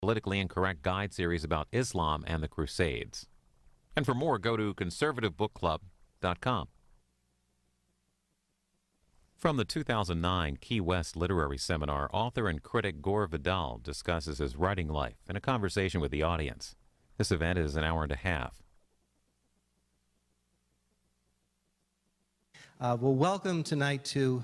politically incorrect guide series about Islam and the Crusades. And for more, go to conservativebookclub.com. From the 2009 Key West Literary Seminar, author and critic Gore Vidal discusses his writing life in a conversation with the audience. This event is an hour and a half. Well, welcome tonight to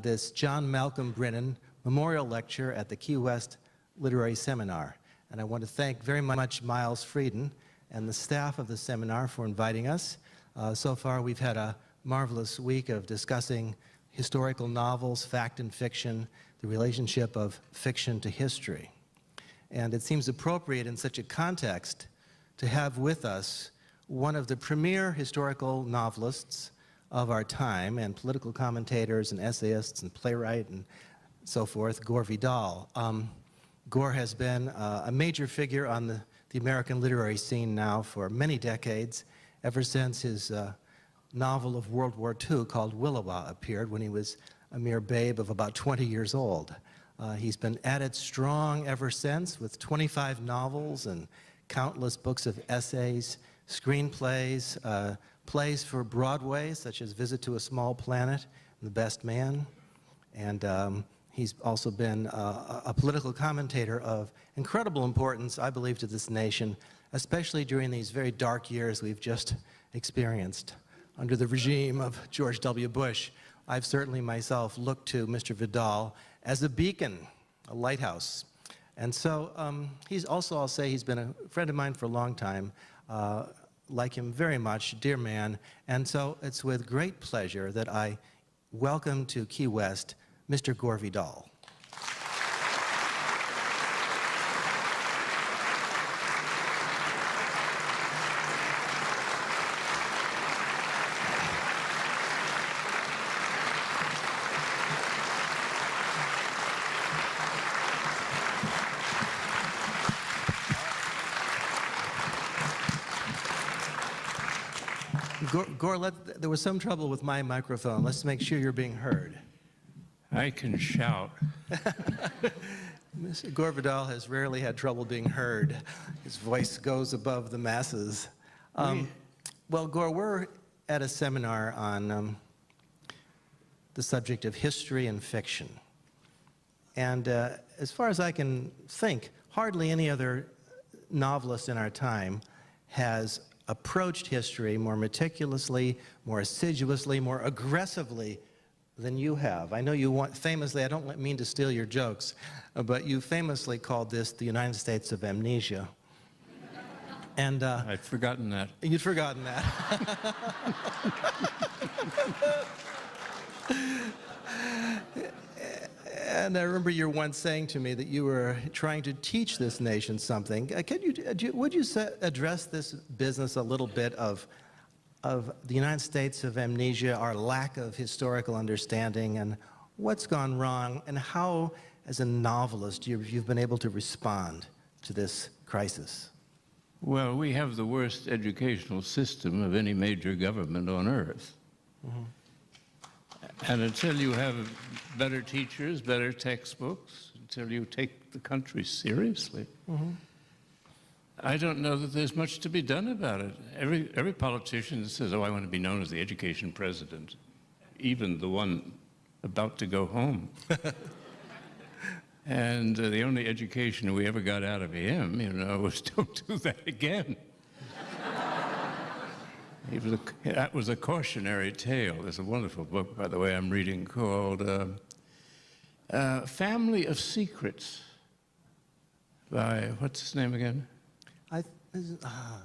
this John Malcolm Brennan Memorial Lecture at the Key West Literary Seminar. And I want to thank very much Miles Frieden and the staff of the seminar for inviting us. So far, we've had a marvelous week of discussing historical novels, fact and fiction, the relationship of fiction to history. And it seems appropriate in such a context to have with us one of the premier historical novelists of our time, and political commentators and essayists and playwright and so forth, Gore Vidal. Gore has been a major figure on the American literary scene now for many decades, ever since his novel of World War II called Willowa appeared when he was a mere babe of about 20 years old. He's been at it strong ever since, with 25 novels and countless books of essays, screenplays, plays for Broadway, such as Visit to a Small Planet and The Best Man. And he's also been a political commentator of incredible importance, I believe, to this nation, especially during these very dark years we've just experienced under the regime of George W. Bush. I've certainly myself looked to Mr. Vidal as a beacon, a lighthouse. And so he's also, I'll say, he's been a friend of mine for a long time, like him very much, dear man. And so it's with great pleasure that I welcome to Key West Mr. Gore Vidal. Gore, there was some trouble with my microphone. Let's make sure you're being heard. I can shout. Mr. Gore Vidal has rarely had trouble being heard. His voice goes above the masses. Well, Gore, we're at a seminar on the subject of history and fiction. And as far as I can think, hardly any other novelist in our time has approached history more meticulously, more assiduously, more aggressively than you have. I know you famously, I don't mean to steal your jokes, but you famously called this the United States of amnesia. And I'd forgotten that. You'd forgotten that. And I remember you once saying to me that you were trying to teach this nation something. Would you address this business a little bit of the United States of amnesia, our lack of historical understanding, and what's gone wrong, and how, as a novelist, you've been able to respond to this crisis? Well, we have the worst educational system of any major government on earth. Mm-hmm. And until you have better teachers, better textbooks, until you take the country seriously, mm-hmm. I don't know that there's much to be done about it. Every politician says, oh, I want to be known as the education president, even the one about to go home. And the only education we ever got out of him, was don't do that again. That was a cautionary tale. There's a wonderful book, by the way, I'm reading called Family of Secrets by, what's his name again?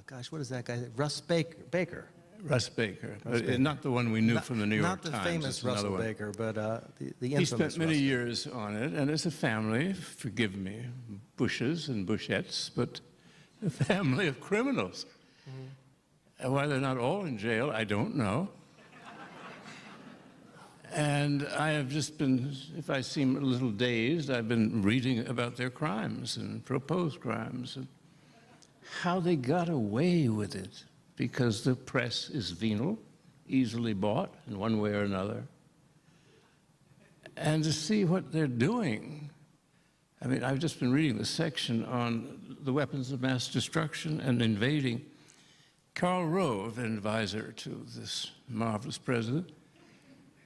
Gosh, what is that guy? Russ Baker. Russ Baker. Not the one we knew from the New York Times. Not the famous Russell Baker, but the infamous He spent many Russell. years on it, and as a family, forgive me, Bushes and Bushettes, but a family of criminals. Mm-hmm. And why they're not all in jail, I don't know. And I have just been, if I seem a little dazed, I've been reading about their crimes and proposed crimes and how they got away with it, because the press is venal, easily bought in one way or another. And to see what they're doing, I mean, I've just been reading the section on the weapons of mass destruction and invading. Karl Rove, an advisor to this marvelous president,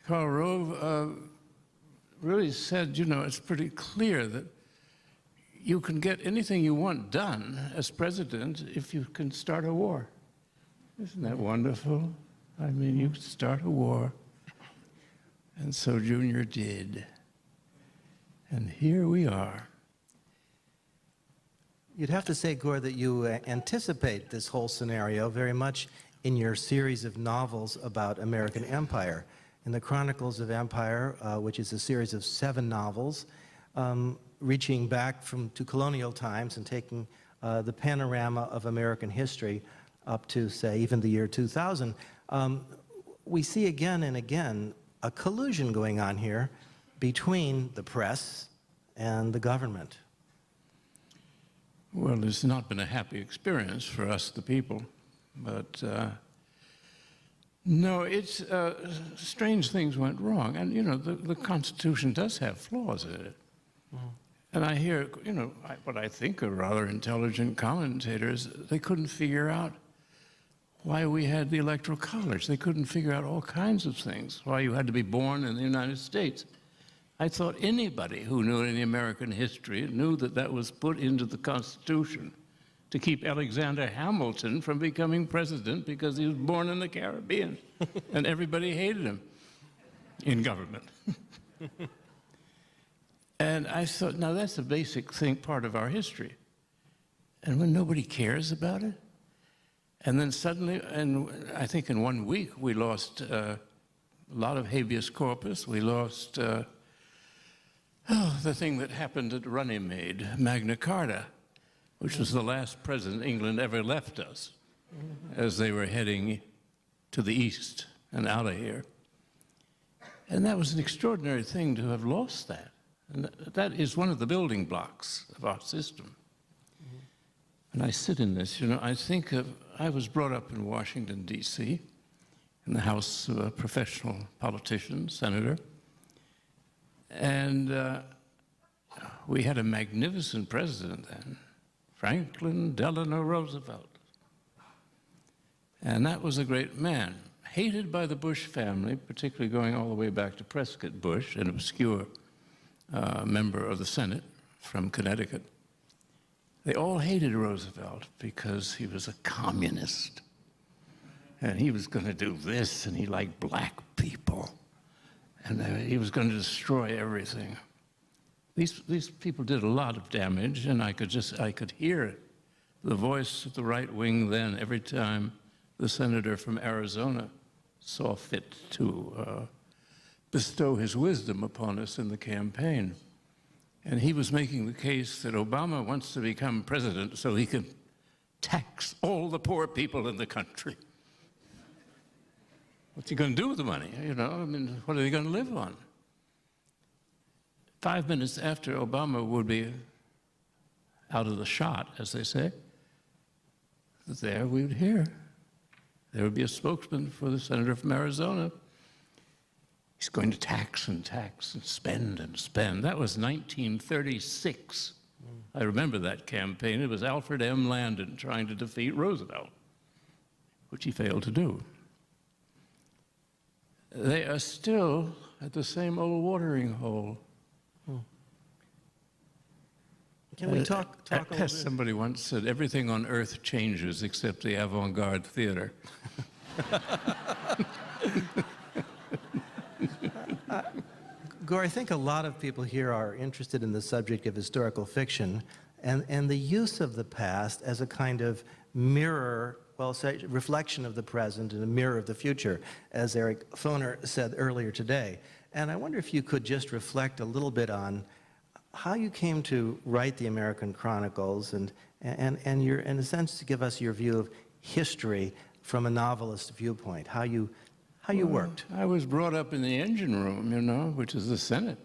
Karl Rove really said, you know, it's pretty clear that you can get anything you want done as president if you can start a war. Isn't that wonderful? I mean, you start a war. And so Junior did. And here we are. You'd have to say, Gore, that you anticipate this whole scenario very much in your series of novels about American empire. In the Chronicles of Empire, which is a series of 7 novels, reaching back to colonial times and taking the panorama of American history up to, say, even the year 2000, we see again and again a collusion going on here between the press and the government. Well, it's not been a happy experience for us, the people, but no, it's strange things went wrong. And, you know, the Constitution does have flaws in it. Mm-hmm. And I hear, you know, what I think are rather intelligent commentators, they couldn't figure out why we had the Electoral College. They couldn't figure out all kinds of things, why you had to be born in the United States. I thought anybody who knew any American history knew that that was put into the Constitution to keep Alexander Hamilton from becoming president because he was born in the Caribbean and everybody hated him in government. And I thought, now that's a basic thing, part of our history. And when nobody cares about it, and then suddenly, and I think in 1 week, we lost a lot of habeas corpus. We lost the thing that happened at Runnymede, Magna Carta, which was the last president England ever left us as they were heading to the east and out of here. And that was an extraordinary thing to have lost that. And that is one of the building blocks of our system. And I sit in this, you know, I think of, I was brought up in Washington, D.C., in the house of a professional politician, senator. And we had a magnificent president then, Franklin Delano Roosevelt. And that was a great man, hated by the Bush family, particularly going all the way back to Prescott Bush, an obscure member of the Senate from Connecticut. They all hated Roosevelt because he was a communist. And he was going to do this, and he liked black people. And he was going to destroy everything. These people did a lot of damage, and I could hear the voice of the right wing then every time the senator from Arizona saw fit to bestow his wisdom upon us in the campaign. And he was making the case that Obama wants to become president so he can tax all the poor people in the country. What's he going to do with the money? You know, I mean, what are they going to live on? 5 minutes after Obama would be out of the shot, as they say, there we would hear. There would be a spokesman for the senator from Arizona. He's going to tax and tax and spend and spend. That was 1936. I remember that campaign. It was Alfred M. Landon trying to defeat Roosevelt, which he failed to do. They are still at the same old watering hole. Can we talk a little bit? Somebody once said, everything on earth changes except the avant-garde theater. Gore, I think a lot of people here are interested in the subject of historical fiction and the use of the past as a kind of mirror, well, say, reflection of the present and a mirror of the future, as Eric Foner said earlier today. And I wonder if you could just reflect a little bit on how you came to write the American Chronicles and your, in a sense, to give us your view of history from a novelist viewpoint, how you worked. I was brought up in the engine room, you know, which is the Senate.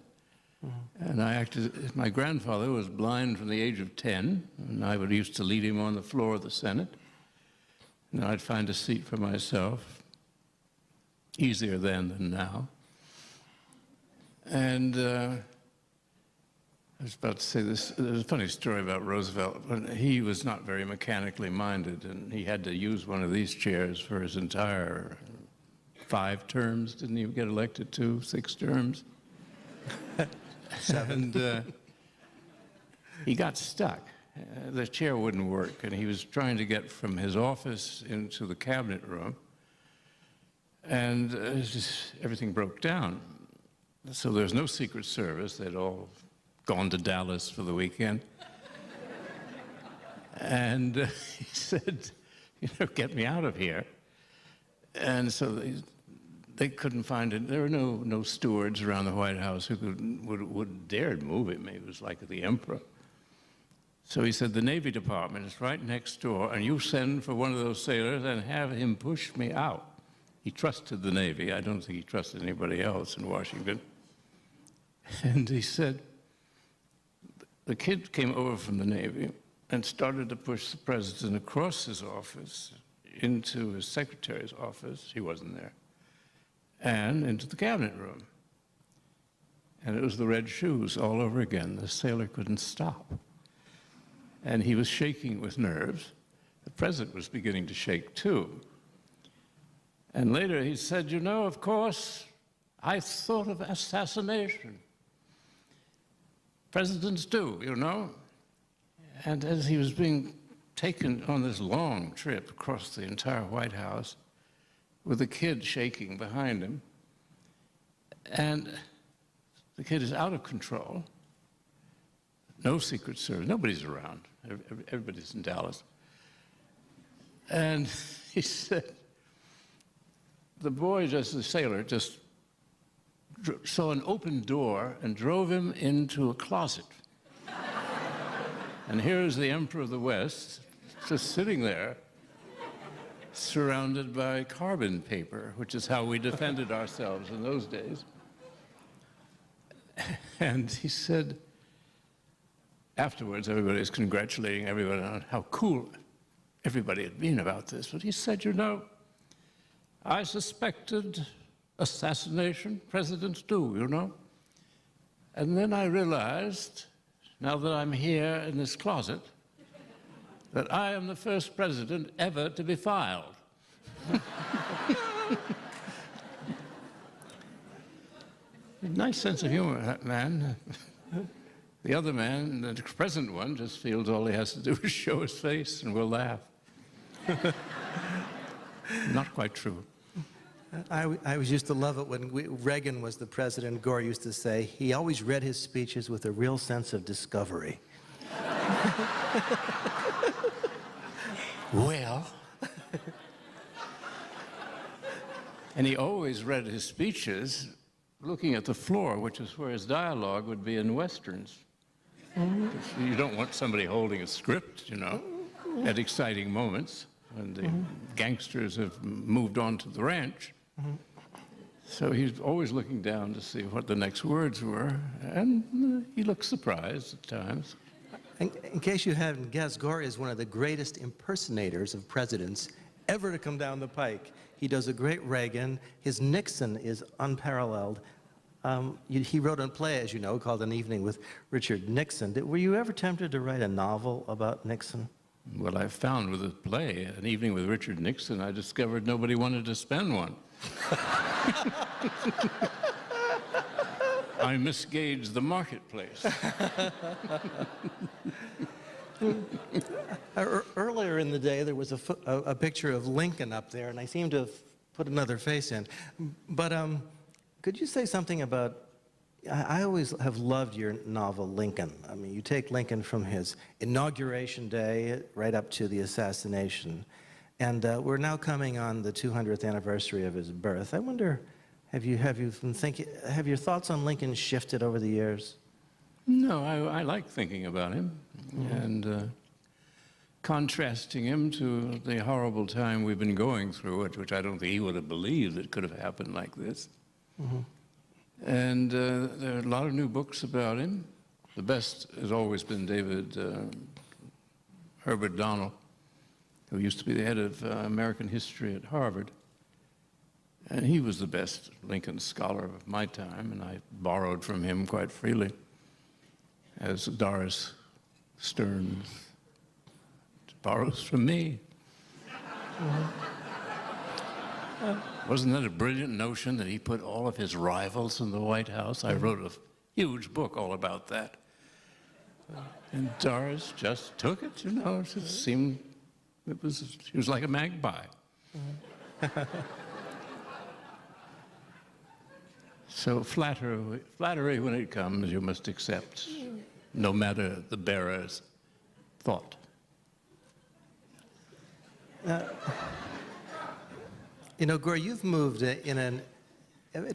Mm-hmm. And I acted, my grandfather was blind from the age of 10, and I used to lead him on the floor of the Senate. And I'd find a seat for myself, easier then than now. And I was about to say this. There's a funny story about Roosevelt. When he was not very mechanically minded, and he had to use one of these chairs for his entire 5 terms. Didn't he get elected to 6 terms? 7. And he got stuck. The chair wouldn't work, and he was trying to get from his office into the cabinet room, and everything broke down. So there's no Secret Service. They'd all gone to Dallas for the weekend. And he said, get me out of here. And so they couldn't find it. There were no stewards around the White House who would dare move him. He was like the emperor. So he said, the Navy Department is right next door, and you send for one of those sailors and have him push me out. He trusted the Navy. I don't think he trusted anybody else in Washington. And he said, the kid came over from the Navy and started to push the president across his office into his secretary's office. He wasn't there. And into the cabinet room. And it was the red shoes all over again. The sailor couldn't stop. And he was shaking with nerves. The president was beginning to shake too. And later he said, of course, I thought of assassination. Presidents do, And as he was being taken on this long trip across the entire White House, with a kid shaking behind him, and the kid is out of control, no Secret Service, nobody's around, everybody's in Dallas. And he said, the boy, the sailor, just saw an open door and drove him into a closet. And here's the Emperor of the West, just sitting there, surrounded by carbon paper, which is how we defended ourselves in those days. And he said, afterwards, everybody was congratulating everyone on how cool everybody had been about this. But he said, I suspected assassination. Presidents do, And then I realized, now that I'm here in this closet, that I am the first president ever to be filed. Nice sense of humor, that man. The other man, the present one, just feels all he has to do is show his face and we'll laugh. Not quite true. I always used to love it when Reagan was the president. Gore used to say he always read his speeches with a real sense of discovery. Well. And he always read his speeches looking at the floor, which is where his dialogue would be in Westerns. You don't want somebody holding a script, at exciting moments when the gangsters have moved on to the ranch. So he's always looking down to see what the next words were, and he looked surprised at times. In case you haven't guessed, Gore is one of the greatest impersonators of presidents ever to come down the pike. He does a great Reagan. His Nixon is unparalleled. He wrote a play, as you know, called An Evening with Richard Nixon. Were you ever tempted to write a novel about Nixon? Well, I found with the play, An Evening with Richard Nixon, I discovered nobody wanted to spend one. I misgauged the marketplace. Earlier in the day, there was a picture of Lincoln up there, and I seem to have put another face in. But could you say something about, I always have loved your novel, Lincoln. I mean, you take Lincoln from his inauguration day right up to the assassination. And we're now coming on the 200th anniversary of his birth. I wonder, have your thoughts on Lincoln shifted over the years? No, I like thinking about him and contrasting him to the horrible time we've been going through, which I don't think he would have believed it could have happened like this. And there are a lot of new books about him. The best has always been David Herbert Donnell, who used to be the head of American history at Harvard. And he was the best Lincoln scholar of my time, and I borrowed from him quite freely. as Doris Stearns borrows from me. Wasn't that a brilliant notion that he put all of his rivals in the White House? I wrote a huge book all about that. And Doris just took it, you know. It seemed, she was like a magpie. So flattery when it comes, you must accept, no matter the bearer's thought. You know, Gore, you've moved in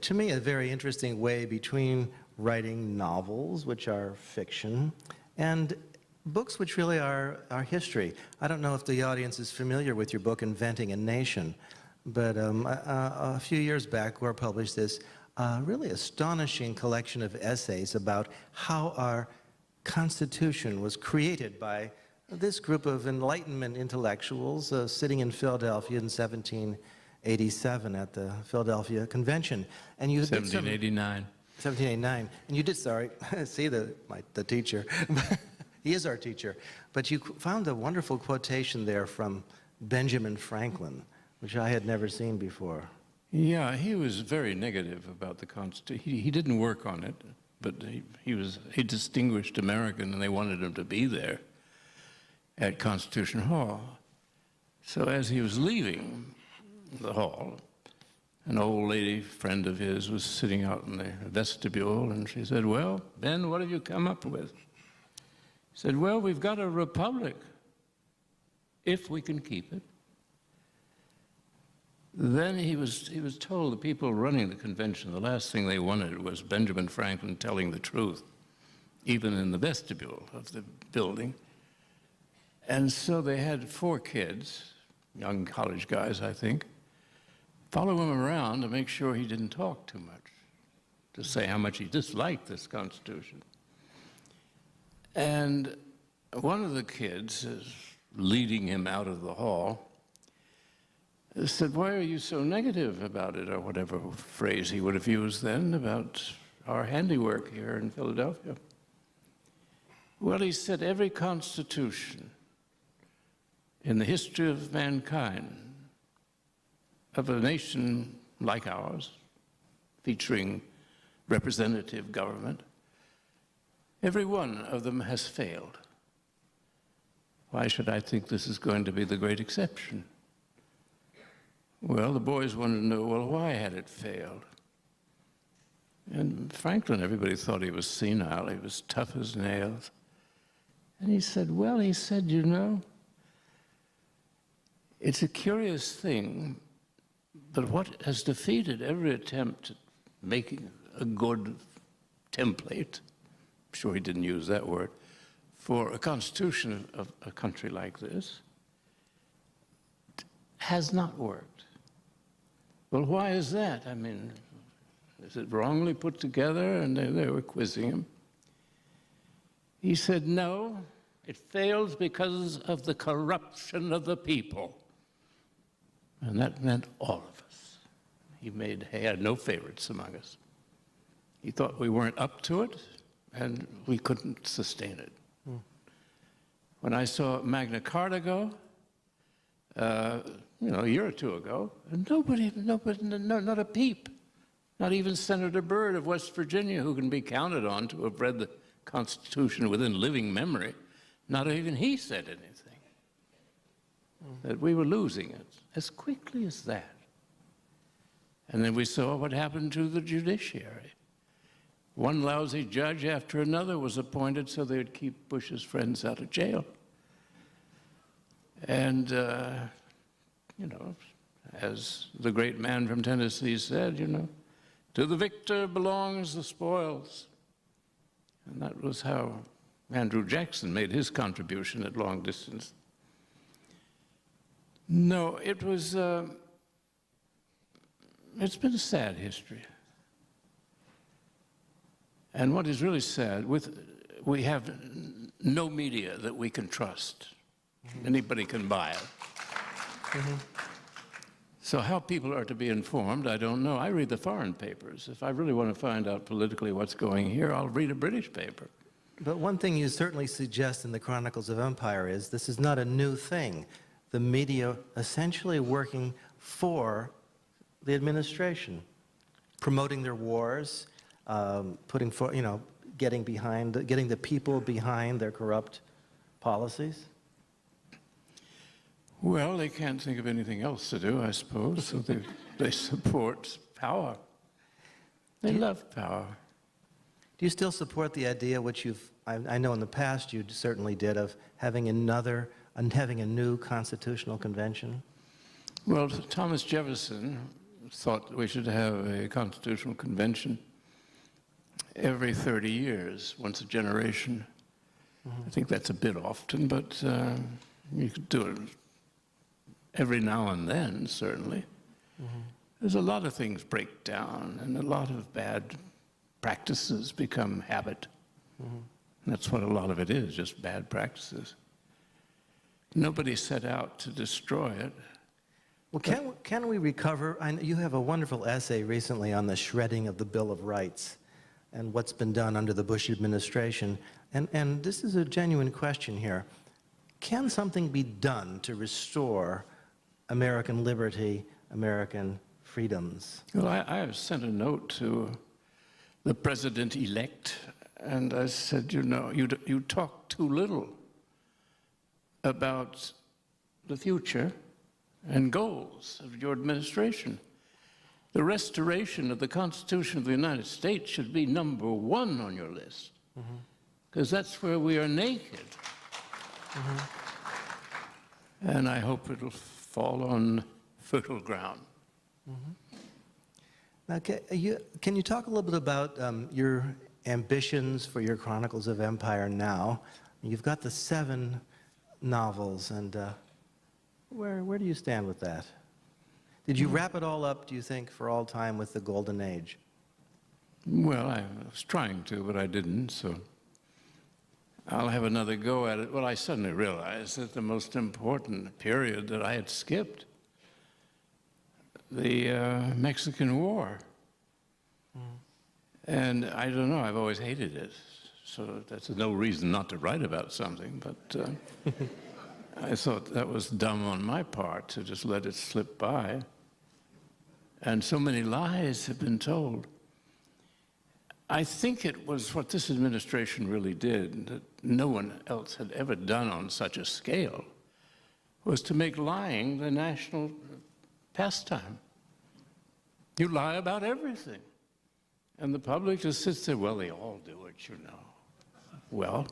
to me, a very interesting way between writing novels, which are fiction, and books which really are history. I don't know if the audience is familiar with your book, Inventing a Nation, but a few years back, Gore published this really astonishing collection of essays about how our Constitution was created by this group of Enlightenment intellectuals sitting in Philadelphia in 1787 at the Philadelphia Convention. And you 1789. 1789. And you did, sorry, see the teacher. He is our teacher. But you found a wonderful quotation there from Benjamin Franklin, which I had never seen before. Yeah, he was very negative about the Constitution. He didn't work on it, but he was a distinguished American, and they wanted him to be there at Constitution Hall. So as he was leaving the hall, an old lady friend of his was sitting out in the vestibule, and she said, "Well, Ben, what have you come up with?" He said, "Well, we've got a republic, if we can keep it." Then he was told the people running the convention, the last thing they wanted was Benjamin Franklin telling the truth, even in the vestibule of the building. And so they had 4 kids, young college guys, I think, follow him around to make sure he didn't talk too much, to say how much he disliked this Constitution. And one of the kids, leading him out of the hall, said, "Why are you so negative about it?" or whatever phrase he would have used then about our handiwork here in Philadelphia. Well, he said, every constitution in the history of mankind, of a nation like ours, featuring representative government, every one of them has failed. Why should I think this is going to be the great exception? Well, the boys wanted to know, well, why had it failed? And Franklin, everybody thought he was senile. He was tough as nails. And he said, well, you know, it's a curious thing, but what has defeated every attempt at making a good template, I'm sure he didn't use that word, for a constitution of a country like this, has not worked. Well, why is that? I mean, is it wrongly put together? And they were quizzing him. He said, no, it fails because of the corruption of the people. And that meant all of us. He had no favorites among us. He thought we weren't up to it, and we couldn't sustain it. When I saw Magna Carta go, a year or two ago, and nobody, not a peep, not even Senator Byrd of West Virginia, who can be counted on to have read the Constitution within living memory, not even he said anything. That we were losing it as quickly as that. And then we saw what happened to the judiciary. One lousy judge after another was appointed so they would keep Bush's friends out of jail. And, as the great man from Tennessee said, to the victor belongs the spoils. And that was how Andrew Jackson made his contribution at long distance. No, it was, it's been a sad history. And what is really sad, we have no media that we can trust. Anybody can buy it. So how people are to be informed, I don't know. I read the foreign papers. If I really want to find out politically what's going here, I'll read a British paper. But one thing you certainly suggest in the Chronicles of Empire is this is not a new thing. The media essentially working for the administration, promoting their wars, putting for, getting the people behind their corrupt policies. Well, they can't think of anything else to do, I suppose, so they support power. They love power. Do you still support the idea, which I know in the past you certainly did, of having a new constitutional convention? Well, Thomas Jefferson thought we should have a constitutional convention every 30 years, once a generation. I think that's a bit often, but you could do it every now and then, certainly. There's a lot of things break down, and a lot of bad practices become habit. That's what a lot of it is, just bad practices. Nobody set out to destroy it. Well, can we recover? You have a wonderful essay recently on the shredding of the Bill of Rights and what's been done under the Bush administration. And this is a genuine question here. Can something be done to restore American liberty, American freedoms? Well, I have sent a note to the president-elect, and I said, you talk too little about the future and goals of your administration. The restoration of the Constitution of the United States should be number one on your list, because that's where we are naked. And I hope it'll fall on fertile ground. Now, can you talk a little bit about your ambitions for your Chronicles of Empire now? You've got the 7 novels, and where do you stand with that? Did you wrap it all up, do you think, for all time with the Golden Age? Well, I was trying to, but I didn't, so I'll have another go at it. Well, I suddenly realized that the most important period that I had skipped, the Mexican War. And I don't know, I've always hated it, so that's no reason not to write about something, but I thought that was dumb on my part to just let it slip by. And so many lies have been told. I think it was what this administration really did, that no one else had ever done on such a scale, was to make lying the national pastime. You lie about everything. And the public just sits there, well, they all do it, Well,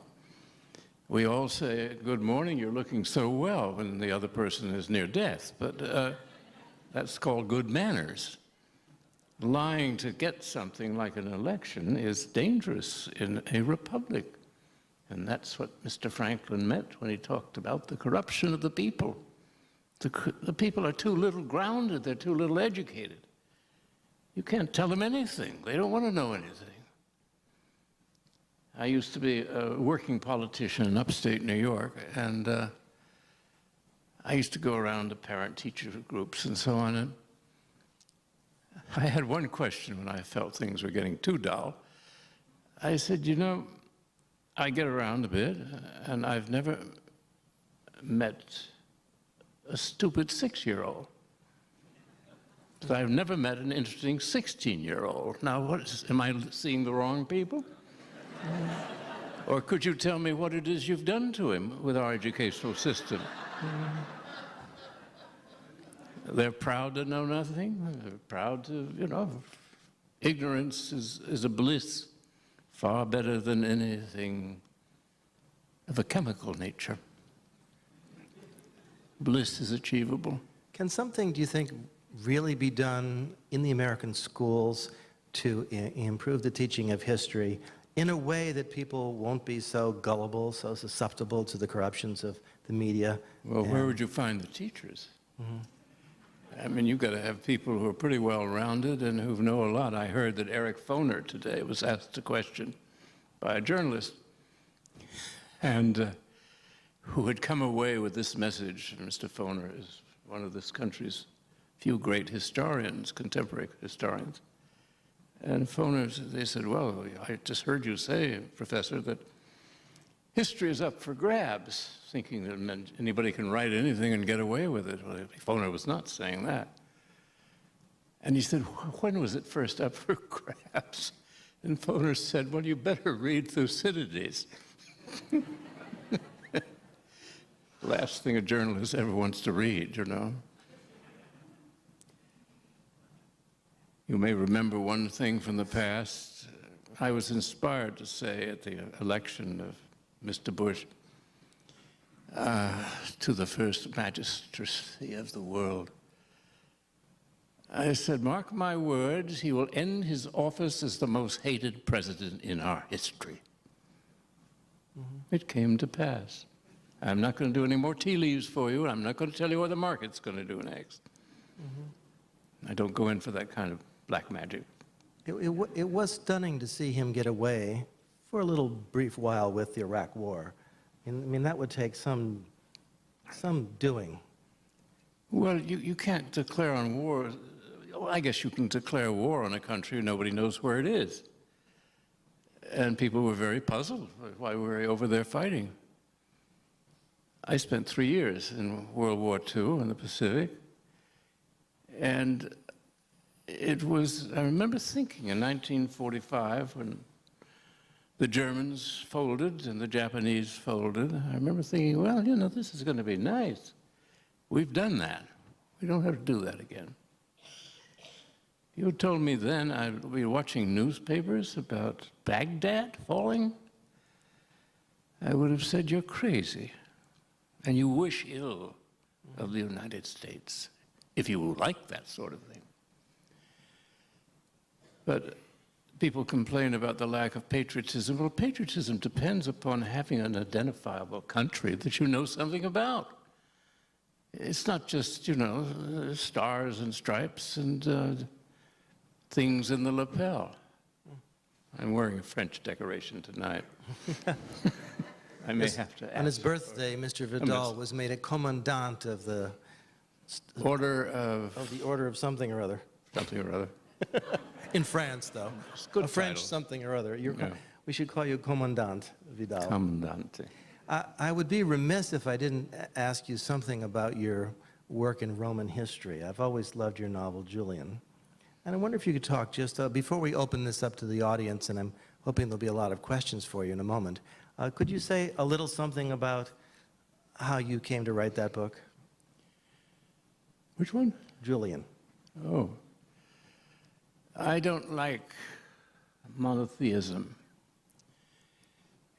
we all say, good morning, you're looking so well, when the other person is near death. But that's called good manners. Lying to get something like an election is dangerous in a republic. And that's what Mr. Franklin meant when he talked about the corruption of the people. The people are too little grounded, they're too little educated. You can't tell them anything. They don't want to know anything. I used to be a working politician in upstate New York, and I used to go around to parent-teacher groups and so on. And I had one question when I felt things were getting too dull. I said, I get around a bit, and I've never met a stupid 6-year-old. I've never met an interesting 16-year-old. Now, am I seeing the wrong people? Or could you tell me what it is you've done to him with our educational system? They're proud to know nothing. They're proud to, ignorance is a bliss far better than anything of a chemical nature. Bliss is achievable. Can something, do you think, really be done in the American schools to improve the teaching of history in a way that people won't be so gullible, so susceptible to the corruptions of the media? Well, where would you find the teachers? I mean, you've got to have people who are pretty well-rounded and who know a lot. I heard that Eric Foner today was asked a question by a journalist, and who had come away with this message. Mr. Foner is one of this country's few great historians, contemporary historians. And Foner, they said, well, I just heard you say, Professor, that history is up for grabs, thinking that anybody can write anything and get away with it. Well, Foner was not saying that. And he said, when was it first up for grabs? And Foner said, well, you better read Thucydides. Last thing a journalist ever wants to read, you know. You may remember one thing from the past. I was inspired to say at the election of Mr. Bush to the first magistracy of the world. I said, mark my words, he will end his office as the most hated president in our history. It came to pass. I'm not going to do any more tea leaves for you. I'm not going to tell you what the market's going to do next. I don't go in for that kind of black magic. It was stunning to see him get away for a little brief while with the Iraq War. I mean, that would take some doing. Well, you can't declare on war. Well, I guess you can declare war on a country nobody knows where it is. And people were very puzzled why we were over there fighting. I spent 3 years in World War II in the Pacific. And it was, I remember thinking in 1945 when the Germans folded and the Japanese folded, I remember thinking, well, you know, this is going to be nice. We've done that. We don't have to do that again. You had told me then I'd be watching newspapers about Baghdad falling. I would have said you're crazy and you wish ill of the United States if you like that sort of thing. But people complain about the lack of patriotism. Well, patriotism depends upon having an identifiable country that you know something about. It's not just, you know, stars and stripes and things in the lapel. I'm wearing a French decoration tonight. I may have to ask. On his birthday, Mr. Vidal was made a commandant of the Order of the Order of something or other. something or other. In France, though. It's a good a French title. something or other. Yeah. We should call you Commandant Vidal. Commandante. I would be remiss if I didn't ask you something about your work in Roman history. I've always loved your novel, Julian. And I wonder if you could talk just, before we open this up to the audience, and I'm hoping there'll be a lot of questions for you in a moment, could you say a little something about how you came to write that book? Which one? Julian. Oh. I don't like monotheism.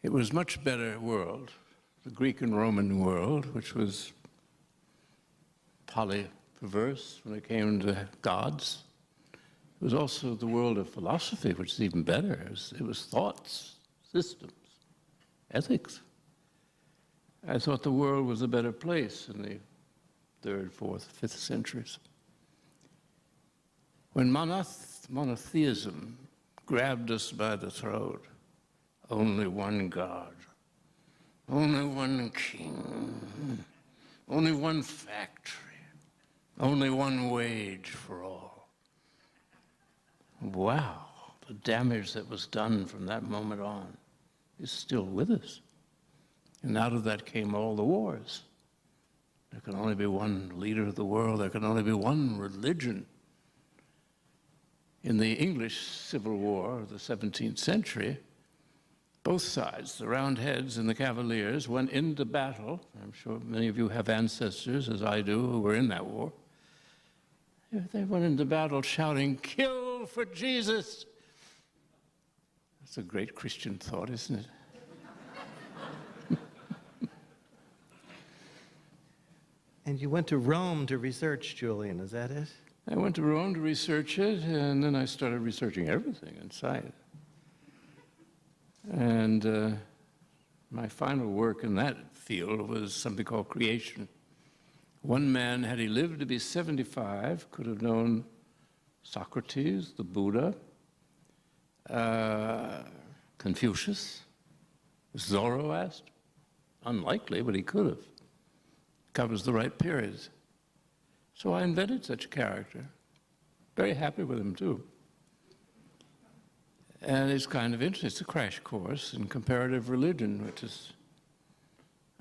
It was a much better world, the Greek and Roman world, which was polyperverse when it came to gods. It was also the world of philosophy, which is even better. It was thoughts, systems, ethics. I thought the world was a better place in the 3rd, 4th, 5th centuries. When monotheism grabbed us by the throat, only one God, only one king, only one factory, only one wage for all. Wow, the damage that was done from that moment on is still with us. And out of that came all the wars. There can only be one leader of the world. There can only be one religion. In the English Civil War of the 17th century, both sides, the Roundheads and the Cavaliers, went into battle. I'm sure many of you have ancestors, as I do, who were in that war. They went into battle shouting, "Kill for Jesus!" That's a great Christian thought, isn't it? And you went to Rome to research Julian, is that it? I went to Rome to research it, and then I started researching everything inside. And my final work in that field was something called creation. One man, had he lived to be 75, could have known Socrates, the Buddha, Confucius, Zoroaster. Unlikely, but he could have. Covers the right periods. So I invented such a character. Very happy with him, too. And it's kind of interesting. It's a crash course in comparative religion, which is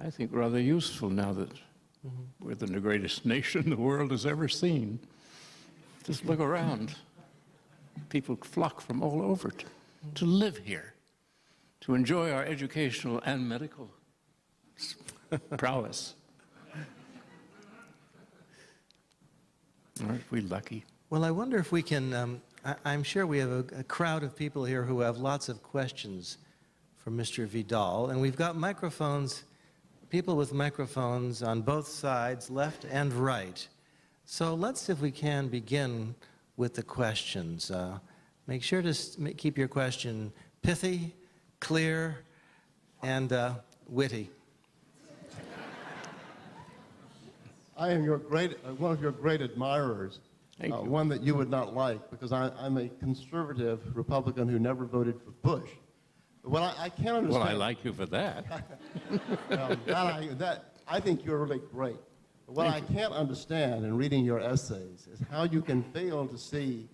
I think, rather useful now that we're the greatest nation the world has ever seen. Just look around. People flock from all over to live here, to enjoy our educational and medical prowess. Aren't we lucky? Well, I wonder if we can, I'm sure we have a crowd of people here who have lots of questions for Mr. Vidal, and we've got microphones, people with microphones on both sides, left and right. So let's, if we can, begin with the questions. Make sure to keep your question pithy, clear, and witty. I am one of your great admirers. One that you would not like, because I'm a conservative Republican who never voted for Bush. But what I can't understand... Well, I like you for that. I think you're really great. But what I can't understand in reading your essays is how you can fail to see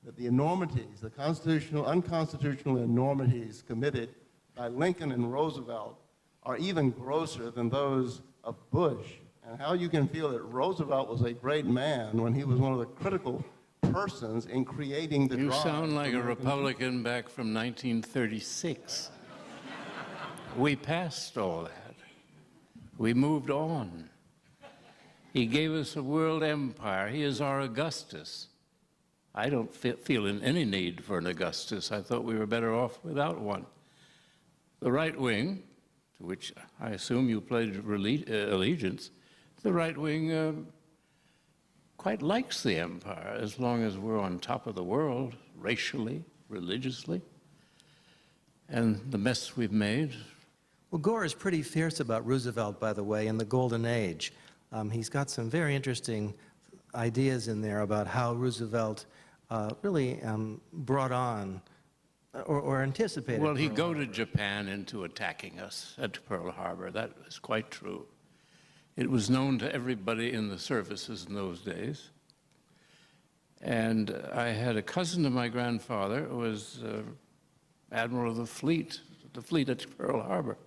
that the enormities, the constitutional, unconstitutional enormities committed by Lincoln and Roosevelt are even grosser than those of Bush, and how you can feel that Roosevelt was a great man when he was one of the critical persons in creating the You drive sound like for a American Republican back from 1936. We passed all that. We moved on. He gave us a world empire. He is our Augustus. I don't feel in any need for an Augustus. I thought we were better off without one. The right wing, to which I assume you pledged allegiance, the right wing quite likes the empire as long as we're on top of the world, racially, religiously. And the mess we've made. Well, Gore is pretty fierce about Roosevelt, by the way, in the Golden Age. He's got some very interesting ideas in there about how Roosevelt really brought on or anticipated. Well, he goaded Japan into attacking us at Pearl Harbor. That is quite true. It was known to everybody in the services in those days. And I had a cousin of my grandfather who was admiral of the fleet at Pearl Harbor,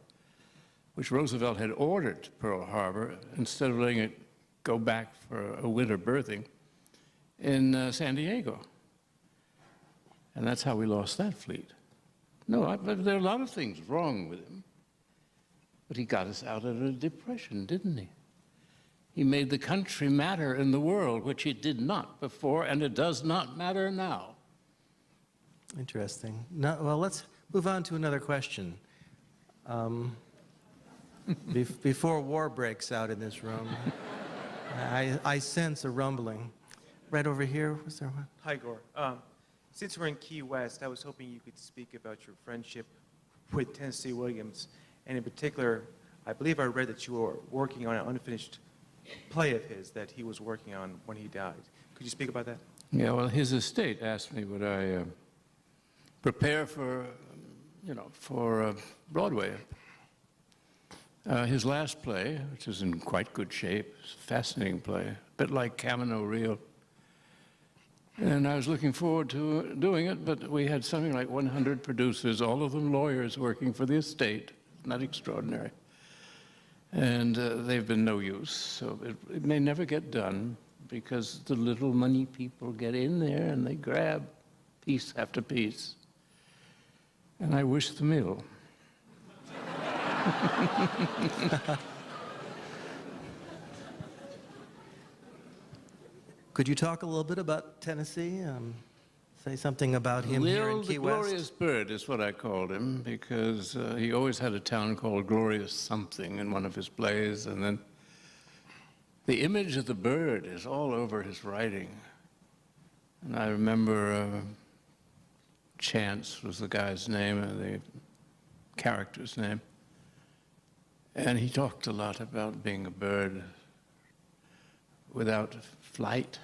which Roosevelt had ordered to Pearl Harbor instead of letting it go back for a winter berthing in San Diego. And that's how we lost that fleet. No, there are a lot of things wrong with him. But he got us out of a depression, didn't he? He made the country matter in the world, which it did not before, and it does not matter now. Interesting. No, well, let's move on to another question. Before war breaks out in this room, I sense a rumbling. Right over here, was there one? Hi, Gore. Since we're in Key West, I was hoping you could speak about your friendship with Tennessee Williams. And in particular, I believe I read that you were working on an unfinished play of his that he was working on when he died. Could you speak about that? Yeah, well, his estate asked me would I prepare for, for Broadway. His last play, which is in quite good shape, it's a fascinating play, a bit like Camino Real. And I was looking forward to doing it, but we had something like 100 producers, all of them lawyers working for the estate. Not extraordinary. And they've been no use, so it may never get done because the little money people get in there and they grab piece after piece. And I wish them ill. Could you talk a little bit about Tennessee? Say something about him here in Key West? The Glorious Bird is what I called him, because he always had a town called Glorious Something in one of his plays, and then the image of the bird is all over his writing. And I remember Chance was the guy's name, the character's name, and he talked a lot about being a bird without flight,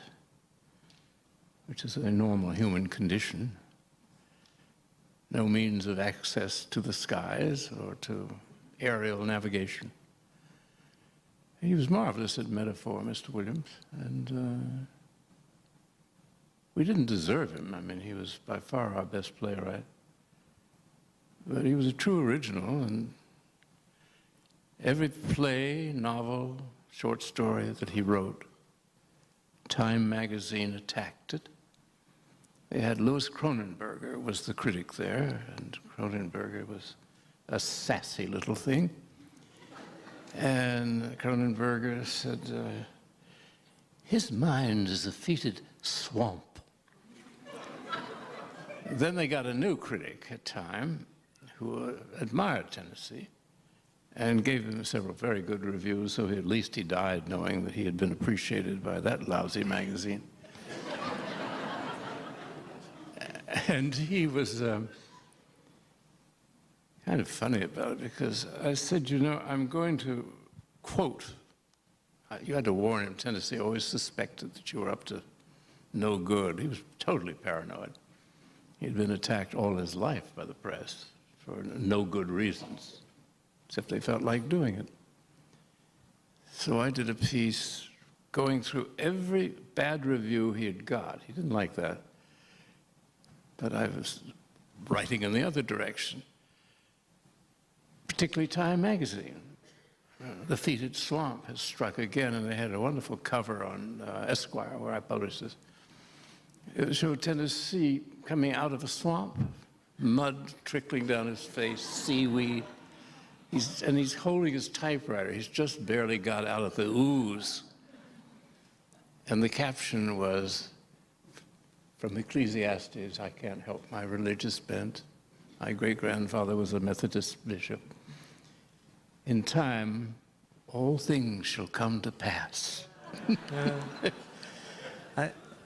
which is a normal human condition. No means of access to the skies or to aerial navigation. He was marvelous at metaphor, Mr. Williams, and we didn't deserve him. I mean, he was by far our best playwright. But he was a true original, and Every play, novel, short story that he wrote, Time magazine attacked it. They had Louis Kronenberger was the critic there, and Kronenberger was a sassy little thing. And Kronenberger said, his mind is a fetid swamp. Then they got a new critic at Time who admired Tennessee and gave him several very good reviews, so at least he died knowing that he had been appreciated by that lousy magazine. And he was kind of funny about it, because I said, you know, I'm going to quote. You had to warn him. Tennessee always suspected that you were up to no good. He was totally paranoid. He'd been attacked all his life by the press for no good reasons, except they felt like doing it. So I did a piece going through every bad review he had got. He didn't like that. But I was writing in the other direction, particularly Time magazine. The Fetid Swamp has struck again, and they had a wonderful cover on Esquire, where I published this. It showed Tennessee coming out of a swamp, mud trickling down his face, seaweed. And he's holding his typewriter. He's just barely got out of the ooze. And the caption was, from Ecclesiastes, I can't help my religious bent. My great-grandfather was a Methodist bishop. In time, all things shall come to pass.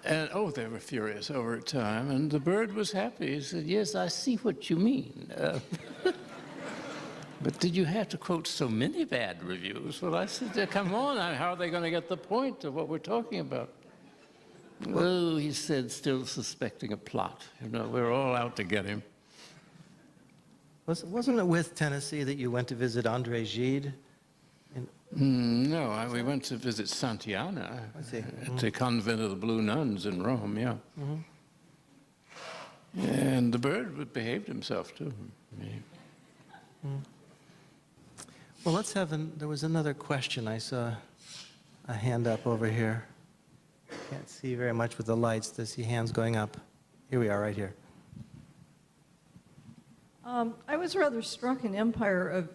And, oh, they were furious over time, and the bird was happy. He said, yes, I see what you mean. But did you have to quote so many bad reviews? Well, I said, come on, how are they going to get the point of what we're talking about? Oh, he said, still suspecting a plot. You know, we're all out to get him. Wasn't it with Tennessee that you went to visit André Gide? No, we went to visit Santiana at the convent of the Blue Nuns in Rome, yeah. And the bird behaved himself, too. Well, let's have there was another question. I saw a hand up over here. Can't see very much with the lights. I see hands going up. Here we are, right here. I was rather struck in Empire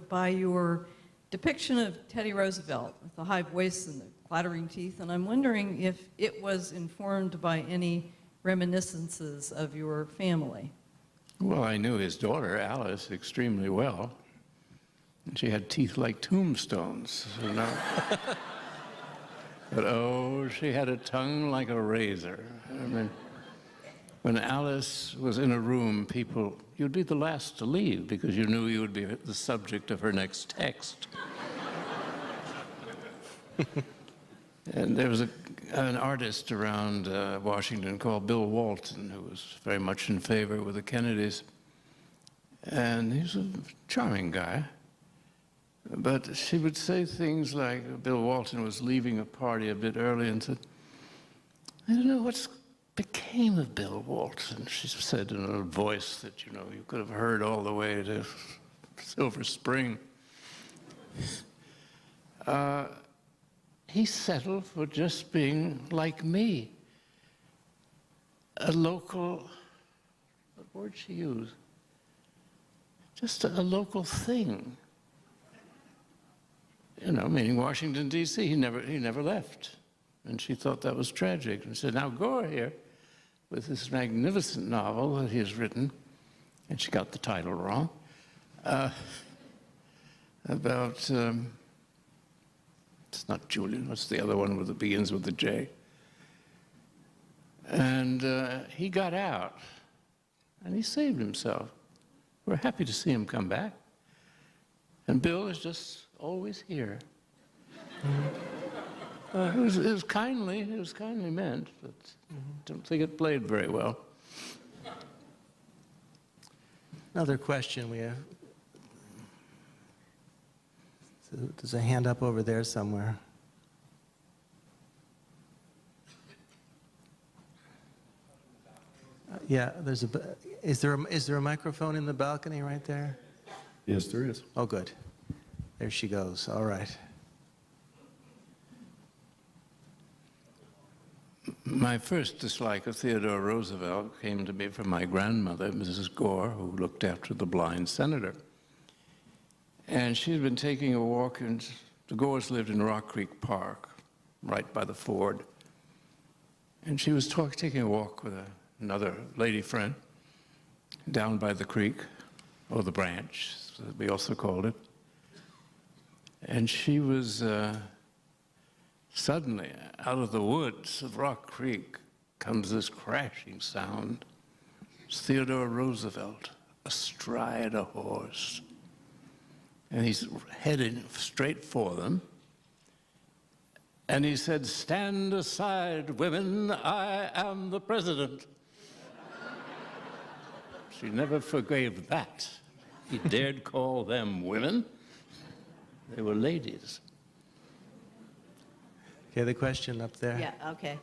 by your depiction of Teddy Roosevelt with the high voice and the clattering teeth, and I'm wondering if it was informed by any reminiscences of your family. Well, I knew his daughter, Alice, extremely well. And she had teeth like tombstones, you know. But oh, she had a tongue like a razor. I mean, when Alice was in a room, you'd be the last to leave because you knew you would be the subject of her next text. And there was an artist around Washington called Bill Walton, who was very much in favor with the Kennedys. And he's a charming guy. But she would say things like, Bill Walton was leaving a party a bit early and said, I don't know what became of Bill Walton, she said in a voice that, you know, you could have heard all the way to Silver Spring. He settled for just being like me. A local, what word she used? Just a local thing. You know, meaning Washington, D.C., he never left. And she thought that was tragic. And said, now Gore here, with this magnificent novel that he has written, and she got the title wrong, about, it's not Julian, what's the other one that begins with a J? And he got out, and he saved himself. We're happy to see him come back. And Bill is just always here. It was kindly meant, but I don't think it played very well. Another question we have. So there's a hand up over there somewhere. Yeah, is there a microphone in the balcony right there? Yes, there is. Oh, good. There she goes. All right. My first dislike of Theodore Roosevelt came to me from my grandmother, Mrs. Gore, who looked after the blind senator. And she had been taking a walk, and the Gores lived in Rock Creek Park, right by the ford. And she was taking a walk with another lady friend down by the creek, or the branch, as we also called it. And she was suddenly, out of the woods of Rock Creek, comes this crashing sound. It's Theodore Roosevelt, astride a horse. And he's heading straight for them. And he said, "Stand aside, women, I am the president." She never forgave that. He dared call them women. They were ladies. Okay, the question up there. Yeah, okay.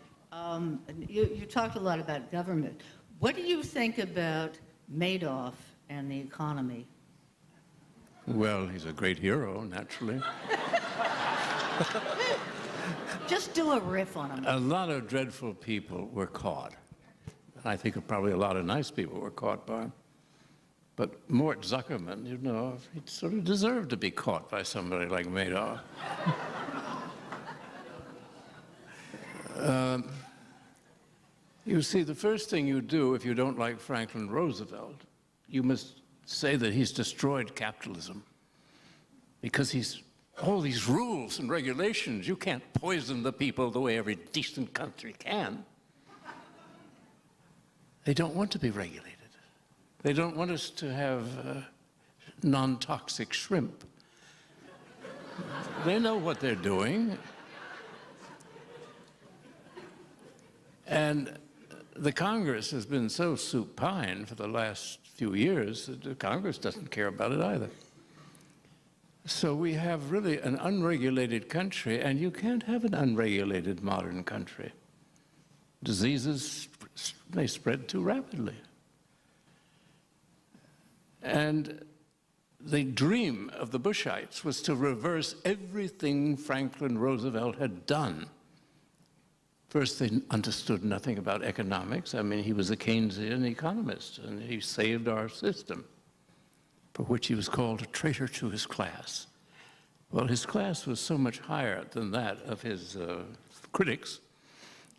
You talked a lot about government. What do you think about Madoff and the economy? Well, he's a great hero, naturally. Just do a riff on him. A lot of dreadful people were caught. I think probably a lot of nice people were caught by him. But Mort Zuckerman, you know, he sort of deserved to be caught by somebody like Madoff. You see, the first thing you do if you don't like Franklin Roosevelt, you must say that he's destroyed capitalism. Because he's all these rules and regulations. You can't poison the people the way every decent country can. They don't want to be regulated. They don't want us to have non-toxic shrimp. They know what they're doing. And the Congress has been so supine for the last few years that the Congress doesn't care about it either. So we have really an unregulated country, and you can't have an unregulated modern country. Diseases may spread too rapidly. And the dream of the Bushites was to reverse everything Franklin Roosevelt had done. First, they understood nothing about economics. I mean, he was a Keynesian economist, and he saved our system, for which he was called a traitor to his class. Well, his class was so much higher than that of his critics,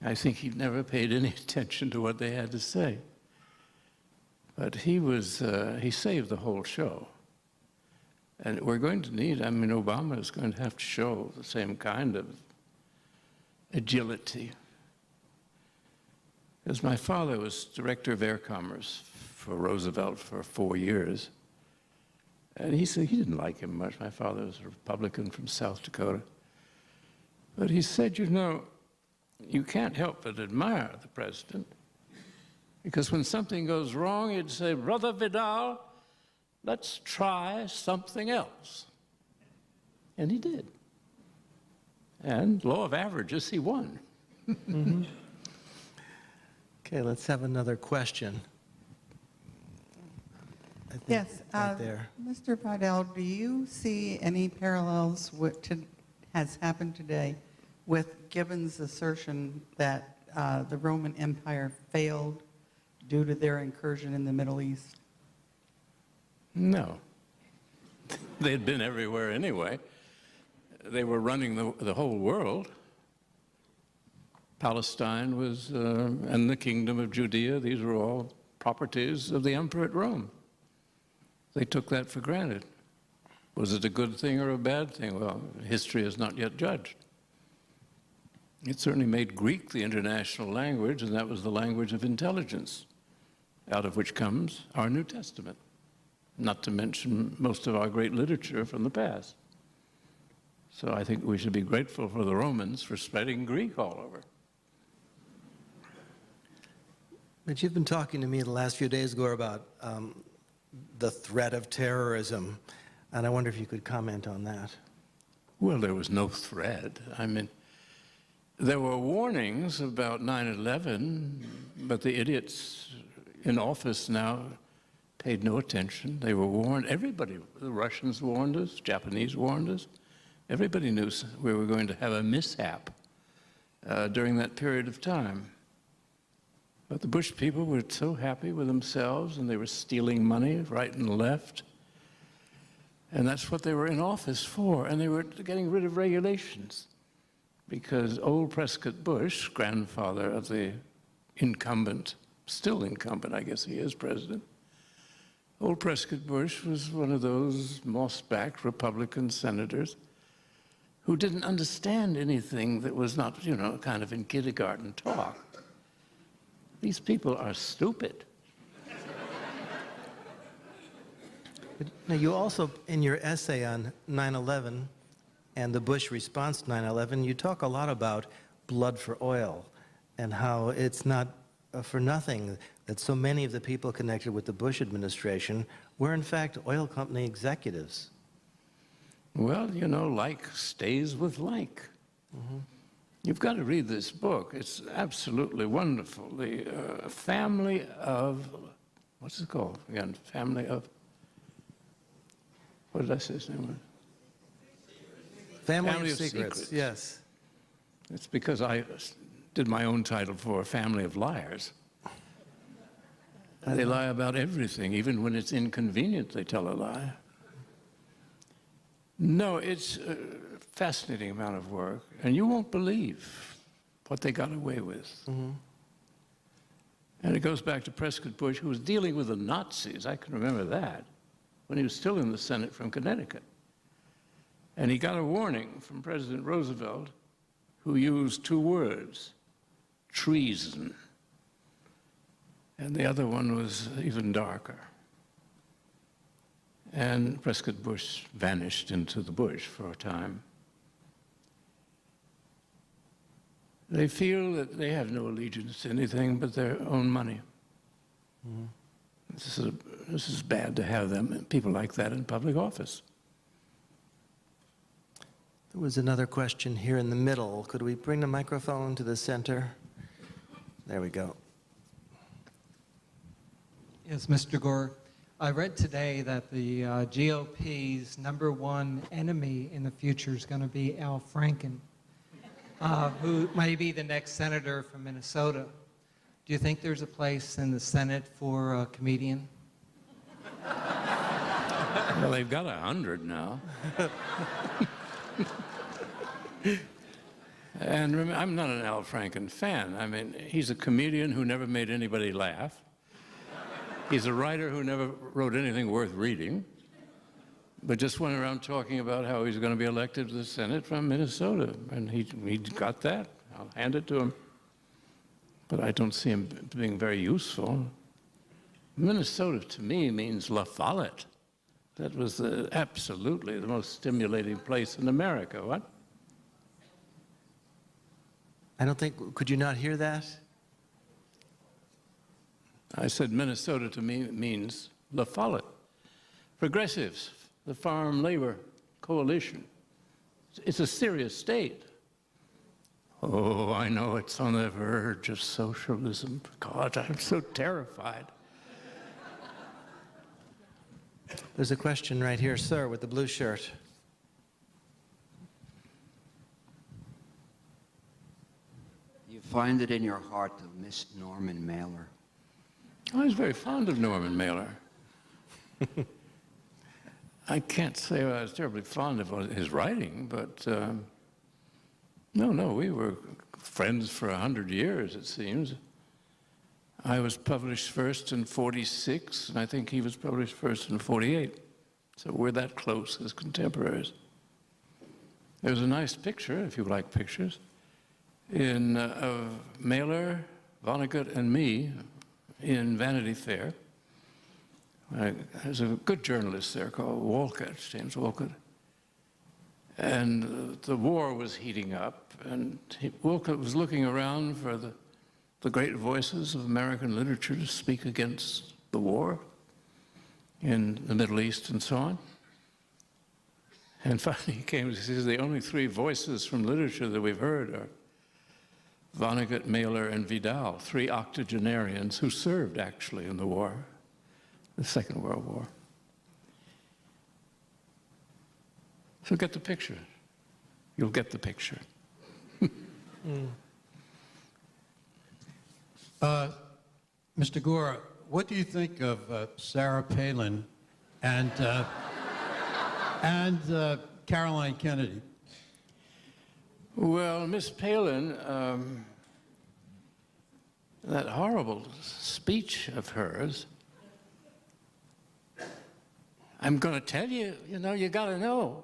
I think he never paid any attention to what they had to say. But he saved the whole show. And we're going to need, I mean, Obama is going to have to show the same kind of agility. Because my father was director of air commerce for Roosevelt for 4 years. And he said he didn't like him much. My father was a Republican from South Dakota. But he said, you know, you can't help but admire the president. Because when something goes wrong, he'd say, "Brother Vidal, let's try something else." And he did. And law of averages, he won. Mm-hmm. Okay, let's have another question. I think Yes, right there. Mr. Vidal, do you see any parallels what has happened today with Gibbon's assertion that the Roman Empire failed due to their incursion in the Middle East? No. They had been everywhere anyway. They were running the whole world. Palestine was, and the kingdom of Judea, these were all properties of the emperor at Rome. They took that for granted. Was it a good thing or a bad thing? Well, history is not yet judged. It certainly made Greek the international language, and that was the language of intelligence, out of which comes our New Testament, not to mention most of our great literature from the past. So I think we should be grateful for the Romans for spreading Greek all over. But you've been talking to me the last few days, Gore, about the threat of terrorism, and I wonder if you could comment on that. Well, there was no threat. I mean, there were warnings about 9/11, but the idiots in office now paid no attention. They were warned. Everybody, the Russians warned us, Japanese warned us. Everybody knew we were going to have a mishap during that period of time. But the Bush people were so happy with themselves, and they were stealing money right and left. And that's what they were in office for. And they were getting rid of regulations, because old Prescott Bush, grandfather of the incumbent, still incumbent, I guess he is president, old Prescott Bush was one of those moss-backed Republican senators who didn't understand anything that was not, you know, kind of in kindergarten talk. These people are stupid. Now, you also, in your essay on 9/11 and the Bush response to 9/11, you talk a lot about blood for oil and how it's not for nothing that so many of the people connected with the Bush administration were, in fact, oil company executives. Well, you know, like stays with like. Mm-hmm. You've got to read this book. It's absolutely wonderful. The family of, what's it called again? Family of, what did I say his name was? Family of Secrets, yes. It's because I did my own title for Family of Liars. They lie about everything, even when it's inconvenient, they tell a lie. No, it's a fascinating amount of work, and you won't believe what they got away with. Mm-hmm. And it goes back to Prescott Bush, who was dealing with the Nazis, I can remember that, when he was still in the Senate from Connecticut. And he got a warning from President Roosevelt, who used two words, treason. And the other one was even darker. And Prescott Bush vanished into the bush for a time. They feel that they have no allegiance to anything but their own money. Mm-hmm. This is bad to have them, people like that in public office. There was another question here in the middle. Could we bring the microphone to the center? There we go. Yes, Mr. Gore. I read today that the GOP's #1 enemy in the future is going to be Al Franken, who may be the next senator from Minnesota. Do you think there's a place in the Senate for a comedian? Well, they've got 100 now. And remember, I'm not an Al Franken fan. I mean, he's a comedian who never made anybody laugh. He's a writer who never wrote anything worth reading, but just went around talking about how he's going to be elected to the Senate from Minnesota. And he got that. I'll hand it to him. But I don't see him being very useful. Minnesota, to me, means La Follette. That was absolutely the most stimulating place in America. What? I don't think, could you not hear that? I said Minnesota to me means La Follette. Progressives, the Farm Labor Coalition. It's a serious state. Oh, I know it's on the verge of socialism. God, I'm so terrified. There's a question right here, sir, with the blue shirt. You find it in your heart to miss Norman Mailer? I was very fond of Norman Mailer. I can't say I was terribly fond of his writing, but no, we were friends for 100 years, it seems. I was published first in '46, and I think he was published first in '48. So we're that close as contemporaries. There's a nice picture, if you like pictures, of Mailer, Vonnegut, and me in Vanity Fair. There's a good journalist there called Walcott, James Walcott. And the war was heating up, and Walcott was looking around for the great voices of American literature to speak against the war in the Middle East and so on. And finally he came, he says, the only three voices from literature that we've heard are Vonnegut, Mailer, and Vidal, three octogenarians who served actually in the war. the Second World War. So get the picture. You'll get the picture. Mr. Gore, what do you think of Sarah Palin and Caroline Kennedy? Well, Miss Palin, that horrible speech of hers, I'm going to tell you, you know, you got to know.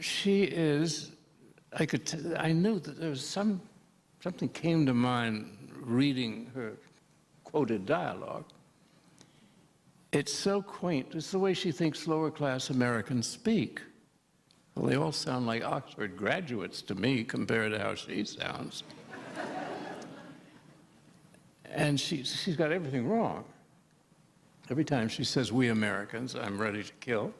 She is, I knew that there was something came to mind reading her quoted dialogue. It's so quaint. It's the way she thinks lower class Americans speak. Well, they all sound like Oxford graduates to me compared to how she sounds. And she's got everything wrong. Every time she says, "we Americans," I'm ready to kill.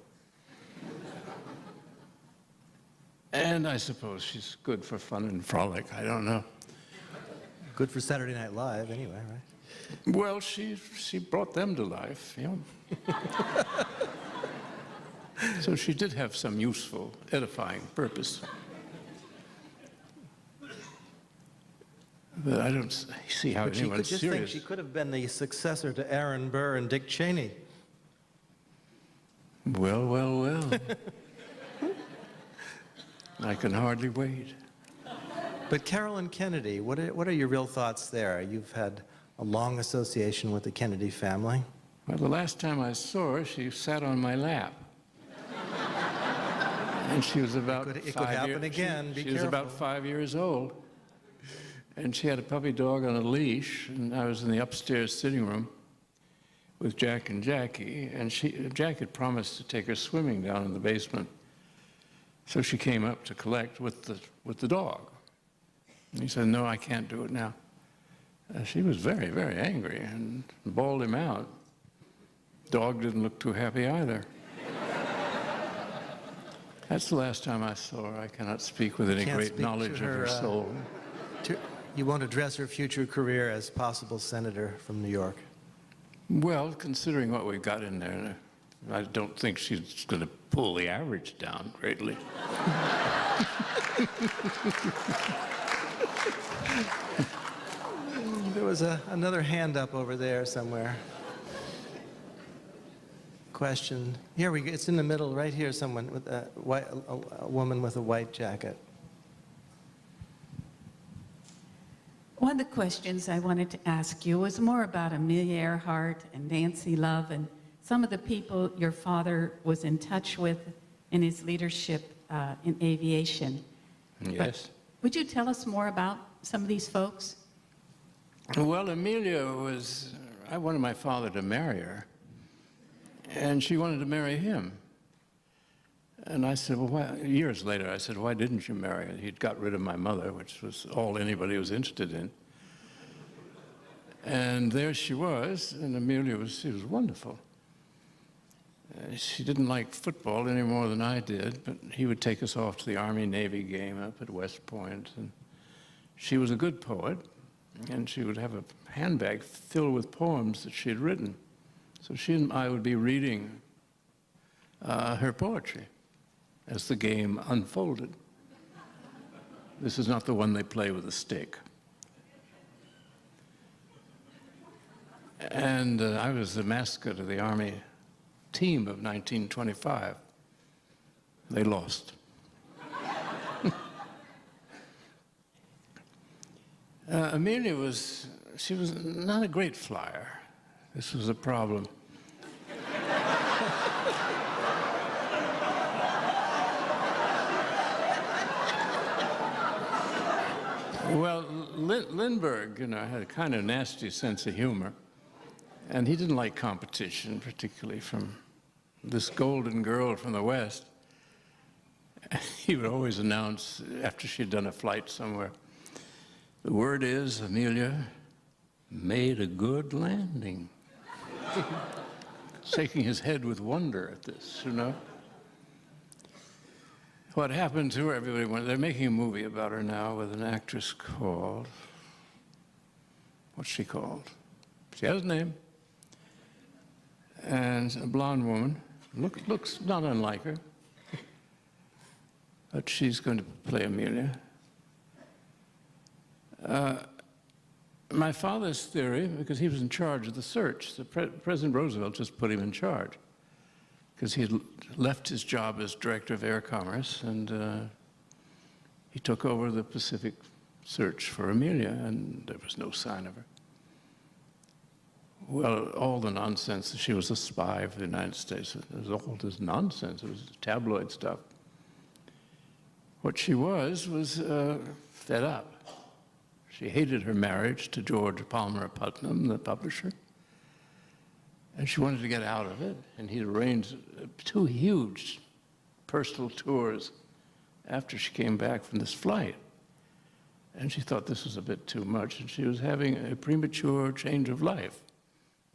And I suppose she's good for fun and frolic. I don't know. Good for Saturday Night Live, anyway, right? Well, she brought them to life, you know. So she did have some useful, edifying purpose. But I don't see how But anyone's just serious. think she could have been the successor to Aaron Burr and Dick Cheney. Well, well, well. I can hardly wait. But Caroline Kennedy, what are your real thoughts there? You've had a long association with the Kennedy family. Well, the last time I saw her, she sat on my lap. And she was about It could happen again. Be She was about 5 years old. And she had a puppy dog on a leash, and I was in the upstairs sitting room with Jack and Jackie, and Jack had promised to take her swimming down in the basement. So she came up to collect with the dog. And he said, "No, I can't do it now." She was very, very angry and bawled him out. Dog didn't look too happy either. That's the last time I saw her. I cannot speak with any great knowledge of her soul. You won't address her future career as possible senator from New York? Well, considering what we've got in there, I don't think she's going to pull the average down greatly. There was another hand up over there somewhere. Question. Here we go. It's in the middle, right here. Someone with a woman with a white jacket. One of the questions I wanted to ask you was more about Amelia Earhart and Nancy Love and some of the people your father was in touch with in his leadership in aviation. Yes. But would you tell us more about some of these folks? Well, Amelia I wanted my father to marry her, and she wanted to marry him. And I said, well, years later, I said, "Why didn't you marry her?" He'd got rid of my mother, which was all anybody was interested in. And there she was, and Amelia she was wonderful. She didn't like football any more than I did, but he would take us off to the Army-Navy game up at West Point. And she was a good poet, and she would have a handbag filled with poems that she had written. So she and I would be reading her poetry as the game unfolded. This is not the one they play with a stick. And I was the mascot of the Army team of 1925. They lost. Amelia she was not a great flyer. This was a problem. Well, Lindbergh, had a kind of nasty sense of humor, and he didn't like competition, particularly from this golden girl from the West. He would always announce, after she'd done a flight somewhere, "The word is, Amelia made a good landing." Shaking his head with wonder at this, What happened to her, everybody went, they're making a movie about her now with an actress called, what's she called? She has a name, and a blonde woman, looks not unlike her, but she's going to play Amelia. My father's theory, because he was in charge of the search, President Roosevelt just put him in charge, because he had left his job as director of air commerce, and he took over the Pacific search for Amelia, and there was no sign of her. Well, all the nonsense that she was a spy of the United States, it was all this nonsense. It was tabloid stuff. What she was fed up. She hated her marriage to George Palmer Putnam, the publisher, and she wanted to get out of it, and he'd arranged 2 huge personal tours after she came back from this flight. And she thought this was a bit too much, and she was having a premature change of life.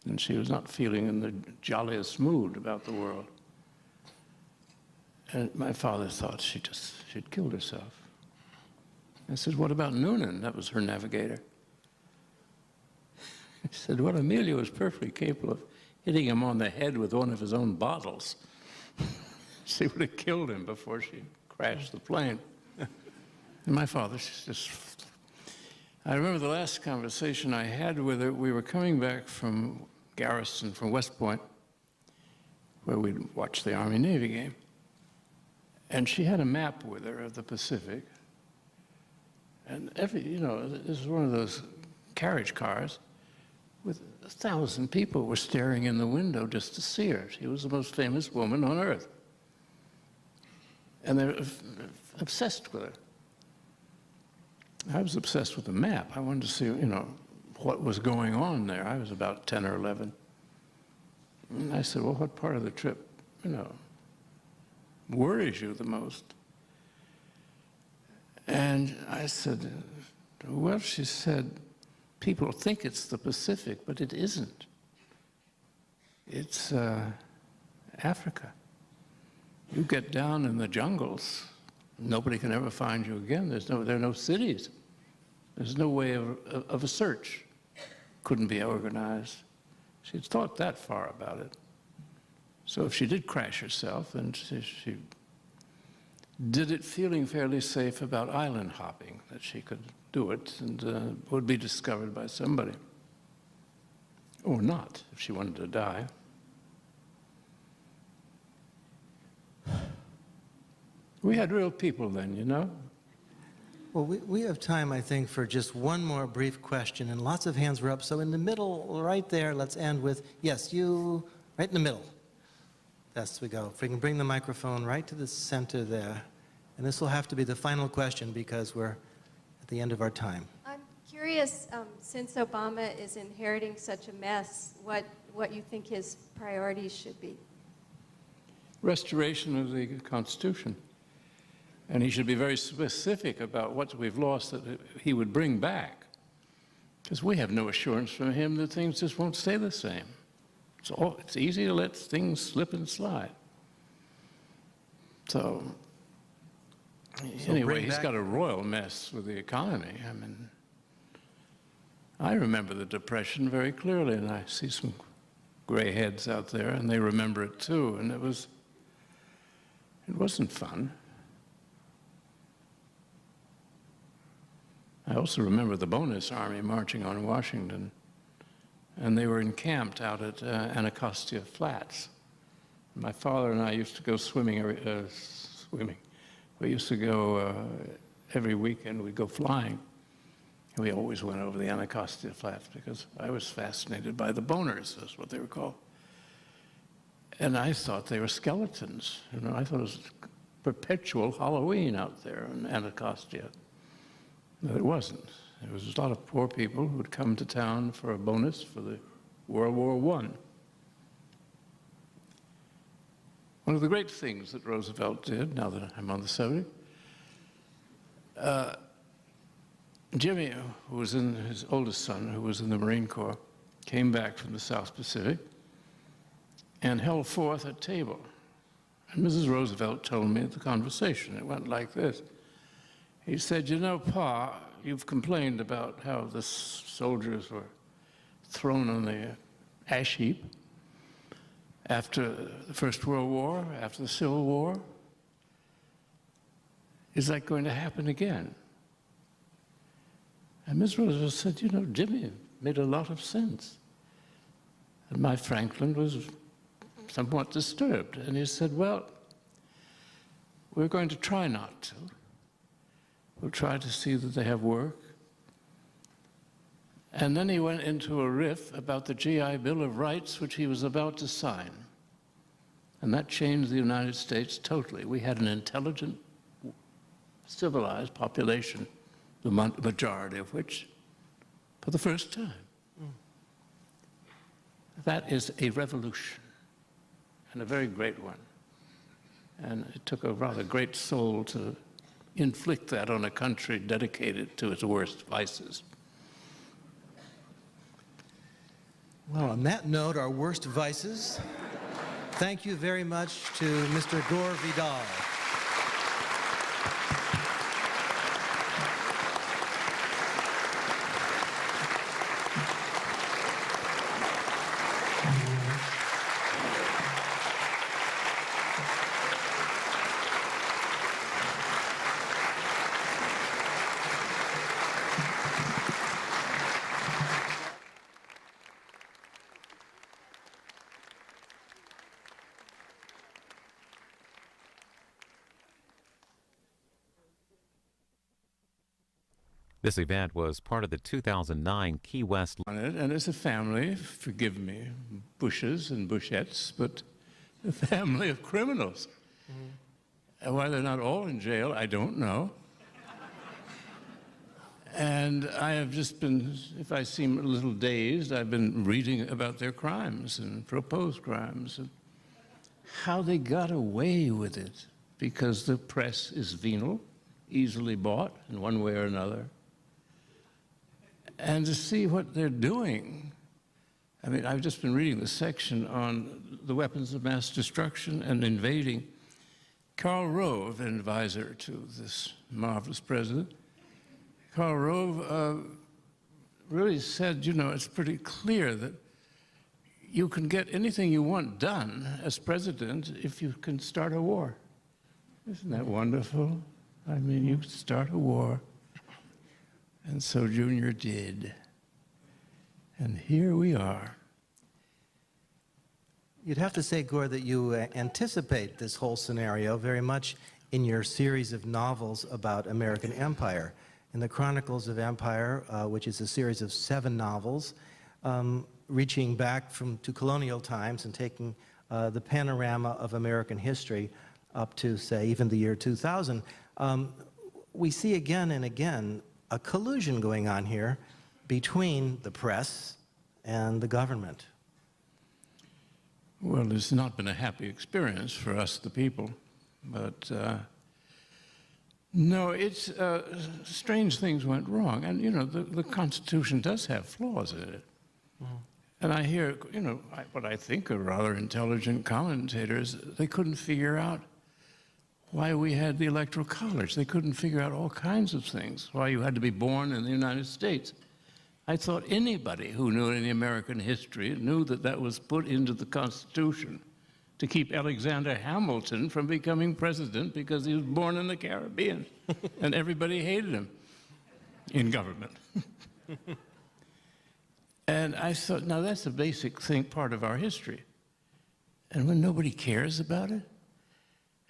And she was not feeling in the jolliest mood about the world. And my father thought she'd killed herself. I said, what about Noonan? That was her navigator. He said, well, Amelia was perfectly capable of hitting him on the head with one of his own bottles. She would have killed him before she crashed the plane. And my father just... I remember the last conversation I had with her, we were coming back from Garrison, from West Point, where we'd watched the Army-Navy game. And she had a map with her of the Pacific. And this is one of those carriage cars with 1,000 people were staring in the window just to see her. She was the most famous woman on earth. And they're obsessed with her. I was obsessed with the map. I wanted to see, what was going on there. I was about 10 or 11. And I said, well, what part of the trip, worries you the most? And I said, well, she said, people think it's the Pacific, but it isn't. It's Africa. You get down in the jungles, nobody can ever find you again. There are no cities. There's no way of a search. Couldn't be organized. She'd thought that far about it. So if she did crash herself, and she did it feeling fairly safe about island hopping, that she could do it and would be discovered by somebody. Or not, if she wanted to die. We had real people then, Well, we have time, I think, for just one more brief question, and lots of hands were up. So in the middle, right there, let's end with, yes, you, right in the middle. Thus we go. If we can bring the microphone right to the center there. And this will have to be the final question because we're at the end of our time. I'm curious, since Obama is inheriting such a mess, what you think his priorities should be? Restoration of the Constitution. And he should be very specific about what we've lost that he would bring back. Because we have no assurance from him that things just won't stay the same. It's easy to let things slip and slide. So anyway, he's got a royal mess with the economy. I mean, I remember the Depression very clearly, and I see some gray heads out there, and they remember it too, and it wasn't fun. I also remember the Bonus Army marching on Washington, and they were encamped out at Anacostia Flats. My father and I used to go swimming. We used to go every weekend. We'd go flying, and we always went over the Anacostia Flats because I was fascinated by the boners, that's what they were called. And I thought they were skeletons. I thought it was perpetual Halloween out there in Anacostia. No, it wasn't. There was a lot of poor people who would come to town for a bonus for the World War I. One of the great things that Roosevelt did, now that I'm on the subject, Jimmy, who was his oldest son, who was in the Marine Corps, came back from the South Pacific and held forth at table. And Mrs. Roosevelt told me the conversation. It went like this. He said, Pa, you've complained about how the soldiers were thrown on the ash heap. after the First World War, after the Civil War. Is that going to happen again? And Ms. Roosevelt said, you know, Jimmy made a lot of sense. And my Franklin was somewhat disturbed. And he said, well, we're going to try not to. We'll try to see that they have work. And then he went into a riff about the GI Bill of Rights, which he was about to sign. And that changed the United States totally. We had an intelligent, civilized population, the majority of which, for the first time. That is a revolution, and a very great one. And it took a rather great soul to inflict that on a country dedicated to its worst vices. Well, on that note, our worst vices. Thank you very much to Mr. Gore Vidal. This event was part of the 2009 Key West. And as a family, forgive me, Bushes and Bushettes, but a family of criminals. And why they're not all in jail, I don't know. And I have just been, if I seem a little dazed, I've been reading about their crimes and proposed crimes and how they got away with it, because the press is venal, easily bought in one way or another. And to see what they're doing. I mean, I've just been reading the section on the weapons of mass destruction and invading. Karl Rove, an advisor to this marvelous president, Karl Rove really said, you know, it's pretty clear that you can get anything you want done as president if you can start a war. Isn't that wonderful? I mean, you can start a war. And so Junior did. And here we are. You'd have to say, Gore, that you anticipate this whole scenario very much in your series of novels about American empire. In the Chronicles of Empire, which is a series of 7 novels, reaching back to colonial times and taking the panorama of American history up to, say, even the year 2000, we see again and again a collusion going on here between the press and the government. Well, it's not been a happy experience for us, the people, but no, it's strange things went wrong. And, you know, the Constitution does have flaws in it. And I hear, you know, what I think are rather intelligent commentators, they couldn't figure out why we had the Electoral College. They couldn't figure out all kinds of things, why you had to be born in the United States. I thought anybody who knew any American history knew that that was put into the Constitution to keep Alexander Hamilton from becoming president because he was born in the Caribbean and everybody hated him in government. And I thought, now that's a basic thing, part of our history. And when nobody cares about it,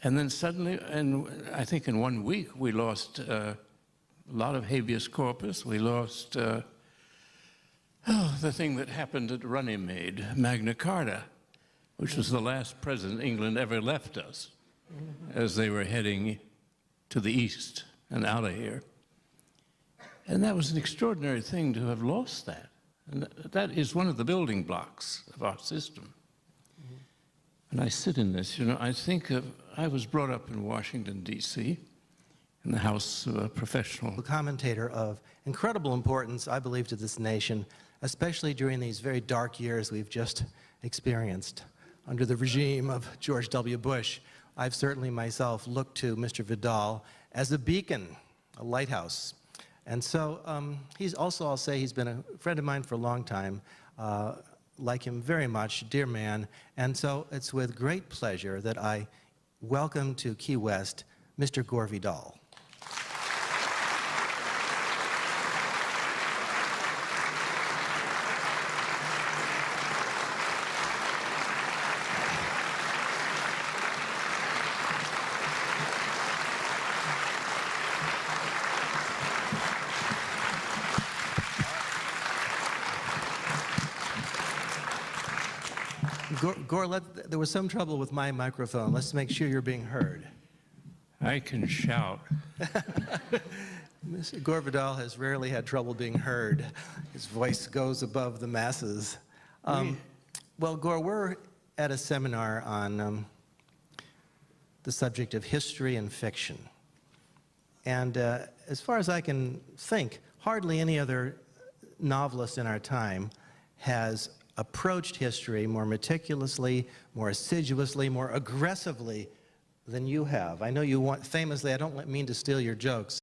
and then suddenly, and I think in 1 week, we lost a lot of habeas corpus. We lost the thing that happened at Runnymede, Magna Carta, which was the last president England ever left us as they were heading to the east and out of here. And that was an extraordinary thing to have lost that. And that is one of the building blocks of our system. And I sit in this, you know, I think of, I was brought up in Washington, D.C., in the house of a professional commentator of incredible importance, I believe, to this nation, especially during these very dark years we've just experienced under the regime of George W. Bush. I've certainly myself looked to Mr. Vidal as a beacon, a lighthouse. And so he's also, I'll say, he's been a friend of mine for a long time. like him very much, dear man, and so it's with great pleasure that I welcome to Key West Mr. Gore Vidal. Gore, there was some trouble with my microphone. Let's make sure you're being heard. I can shout. Mr. Gore Vidal has rarely had trouble being heard. His voice goes above the masses. Well, Gore, we're at a seminar on the subject of history and fiction. And as far as I can think, hardly any other novelist in our time has approached history more meticulously, more assiduously, more aggressively than you have. I know you want, famously, I don't mean to steal your jokes.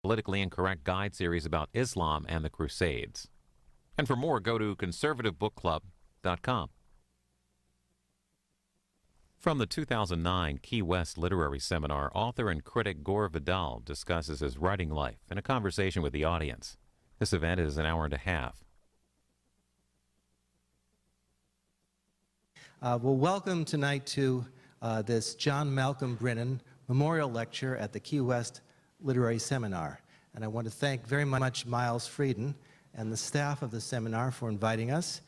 Politically incorrect guide series about Islam and the Crusades. And for more, go to conservativebookclub.com. From the 2009 Key West Literary Seminar, author and critic Gore Vidal discusses his writing life in a conversation with the audience. This event is an hour and a half. Well, welcome tonight to this John Malcolm Brennan Memorial Lecture at the Key West Literary Seminar. And I want to thank very much Miles Frieden and the staff of the seminar for inviting us.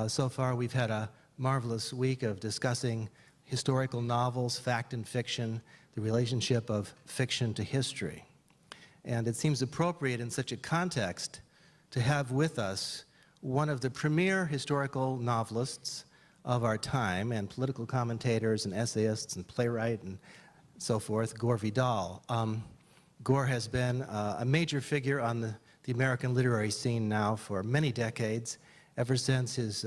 So far, we've had a marvelous week of discussing historical novels, fact and fiction, the relationship of fiction to history. And it seems appropriate in such a context to have with us one of the premier historical novelists of our time, and political commentators and essayists and playwright and so forth, Gore Vidal. Gore has been a major figure on the American literary scene now for many decades, ever since his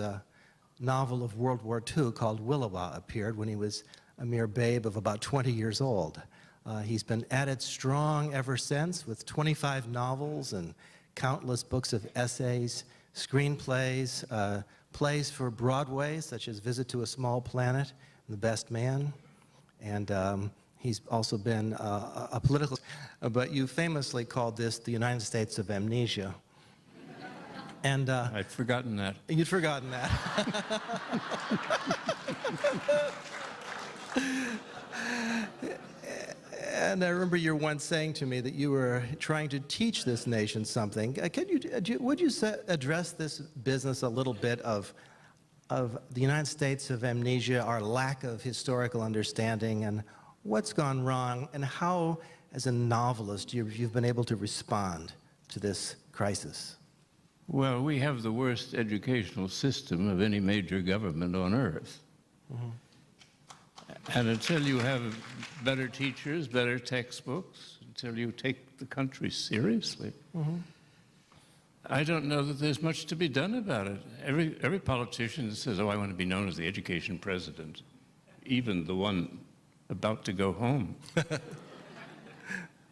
novel of World War II called Willowa appeared when he was a mere babe of about 20 years old. He's been at it strong ever since with 25 novels and countless books of essays, screenplays, plays for Broadway, such as Visit to a Small Planet and The Best Man. And he's also been a political, but you famously called this the United States of Amnesia. And I'd forgotten that. You'd forgotten that. And I remember you once saying to me that you were trying to teach this nation something. Would you address this business a little bit of the United States of amnesia, our lack of historical understanding, and what's gone wrong, and how, as a novelist, you've been able to respond to this crisis? Well, we have the worst educational system of any major government on earth. Mm-hmm. And until you have better teachers, better textbooks, until you take the country seriously, mm-hmm. I don't know that there's much to be done about it. Every politician says, oh, I want to be known as the education president, even the one about to go home.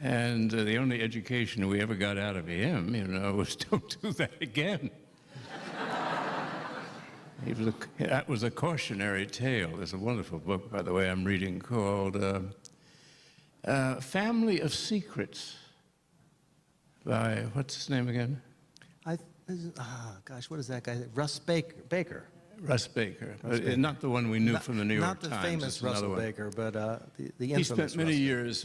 And the only education we ever got out of him, was don't do that again. That was a cautionary tale. There's a wonderful book, by the way, I'm reading called Family of Secrets by, what's his name again? Gosh, what is that guy? Russ Baker. Russ Baker. Not the one we knew from the New York Times. Not the famous Russell Baker, but the infamous He spent many years